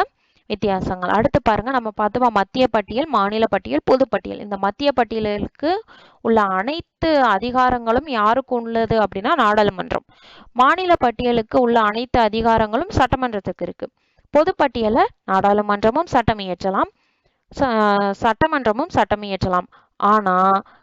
வித்தியாசங்கள். அடுத்து பாருங்க, நம்ம பார்த்தோமா மத்திய பட்டியல், மாநில பட்டியல், பொதுப்பட்டியல். இந்த மத்திய பட்டியலுக்கு உள்ள அனைத்து அதிகாரங்களும் யாருக்கு உள்ளது அப்படின்னா நாடாளுமன்றம். மாநில பட்டியலுக்கு உள்ள அனைத்து அதிகாரங்களும் சட்டமன்றத்துக்கு இருக்கு. பொதுப்பட்டியல நாடாளுமன்றமும் சட்டம் இயற்றலாம், சட்டமன்றமும் சட்டம் இயற்றலாம். ஆனா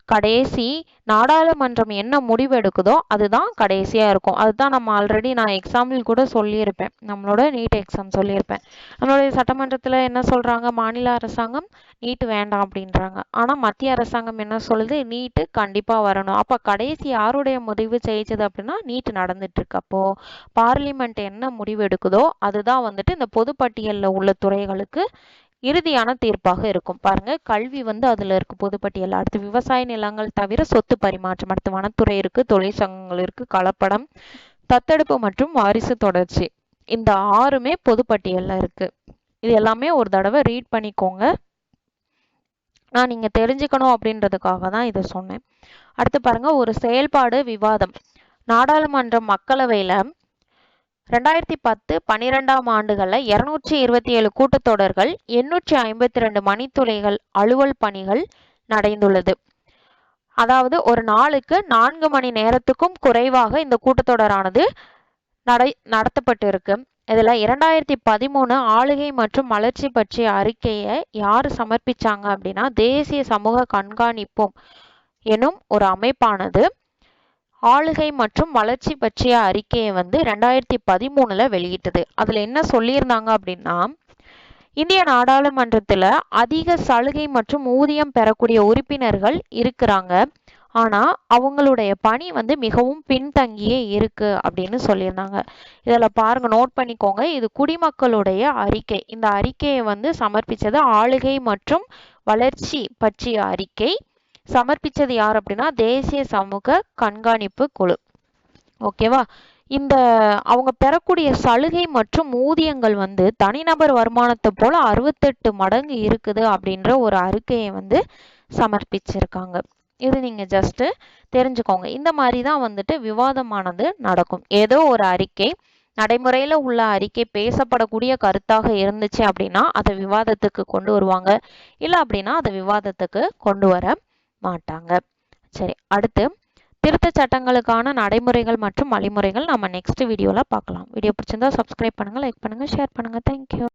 கடைசி நாடாளுமன்றம் என்ன முடிவு எடுக்குதோ அதுதான் கடைசியா இருக்கும். அதுதான் நம்ம ஆல்ரெடி நான் எக்ஸாம்பிள் கூட சொல்லியிருப்பேன், நம்மளோட நீட் எக்ஸாம் சொல்லியிருப்பேன். நம்மளுடைய சட்டமன்றத்துல என்ன சொல்றாங்க? மாநில அரசாங்கம் நீட் வேண்டாம் அப்படின்றாங்க. ஆனா மத்திய அரசாங்கம் என்ன சொல்லுது? நீட்டு கண்டிப்பா வரணும். அப்ப கடைசி யாருடைய முடிவு ஜெயிச்சது அப்படின்னா நீட் நடந்துட்டு இருக்கு. அப்போ பார்லிமெண்ட் என்ன முடிவு எடுக்குதோ அதுதான் இந்த பொதுப்பட்டியல்ல உள்ள துறைகளுக்கு இறுதியான தீர்ப்பாக இருக்கும். பாருங்க, கல்வி அதுல இருக்கு பொதுப்பட்டியல். அடுத்து விவசாய நிலங்கள் தவிர சொத்து பரிமாற்றம், அடுத்து வனத்துறை இருக்கு, தொழிற்சங்கங்கள் இருக்கு, கலப்படம், தத்தெடுப்பு மற்றும் வாரிசு தொடர்ச்சி. இந்த 6மே பொதுப்பட்டியல்ல இருக்கு. இது எல்லாமே ஒரு தடவை ரீட் பண்ணிக்கோங்க. நான் நீங்க தெரிஞ்சுக்கணும் அப்படின்றதுக்காக தான் இதை சொன்னேன். அடுத்து பாருங்க, ஒரு செயல்பாடு விவாதம். நாடாளுமன்றம் மக்களவையில 2010-12 ஆண்டுகள்ல 227 கூட்டத்தொடர்கள், 852 மணித்துளைகள் அலுவல் பணிகள் நடந்துள்ளது. அதாவது ஒரு நாளுக்கு 4 மணி நேரத்துக்கும் குறைவாக இந்த கூட்டத்தொடரானது நடத்தப்பட்டு இருக்கு. இதுல 2013 ஆளுகை மற்றும் வளர்ச்சி பற்றிய அறிக்கையை யாரு சமர்ப்பிச்சாங்க அப்படின்னா தேசிய சமூக கண்காணிப்பும் எனும் ஒரு அமைப்பானது ஆளுகை மற்றும் வளர்ச்சி பற்றிய அறிக்கையை வந்து 2013ல வெளியிட்டது. அதுல என்ன சொல்லியிருந்தாங்க அப்படின்னா, இந்திய நாடாளுமன்றத்துல அதிக சலுகை மற்றும் ஊதியம் பெறக்கூடிய உறுப்பினர்கள் இருக்கிறாங்க. ஆனா அவங்களுடைய பணி வந்து மிகவும் பின்தங்கியே இருக்கு அப்படின்னு சொல்லியிருந்தாங்க. இதுல பாருங்க, நோட் பண்ணிக்கோங்க. இது குடிமக்களுடைய அறிக்கை. இந்த அறிக்கையை வந்து சமர்ப்பிச்சது ஆளுகை மற்றும் வளர்ச்சி பற்றிய அறிக்கை. சமர்ப்பிச்சது யார் அப்படின்னா தேசிய சமூக கண்காணிப்பு குழு. ஓகேவா? இந்த அவங்க பெறக்கூடிய சலுகை மற்றும் ஊதியங்கள் வந்து தனிநபர் வருமானத்தை போல 68 மடங்கு இருக்குது அப்படின்ற ஒரு அறிக்கையை வந்து சமர்ப்பிச்சிருக்காங்க. இது நீங்க ஜஸ்ட் தெரிஞ்சுக்கோங்க. இந்த மாதிரி தான் வந்துட்டு விவாதமானது நடக்கும். ஏதோ ஒரு அறிக்கை நடைமுறையில உள்ள அறிக்கை பேசப்படக்கூடிய கருத்தாக இருந்துச்சு அப்படின்னா அதை விவாதத்துக்கு கொண்டு வருவாங்க. இல்லை அப்படின்னா அதை விவாதத்துக்கு கொண்டு வர மாட்டாங்க. சரி, அடுத்து திருத்த சட்டங்களுக்கான நடைமுறைகள் மற்றும் வழிமுறைகள் நம்ம நெக்ஸ்ட் வீடியோல பார்க்கலாம். வீடியோ பிடிச்சிருந்தா சப்ஸ்கிரைப் பண்ணுங்க, லைக் பண்ணுங்க, ஷேர் பண்ணுங்க. தேங்க்யூ.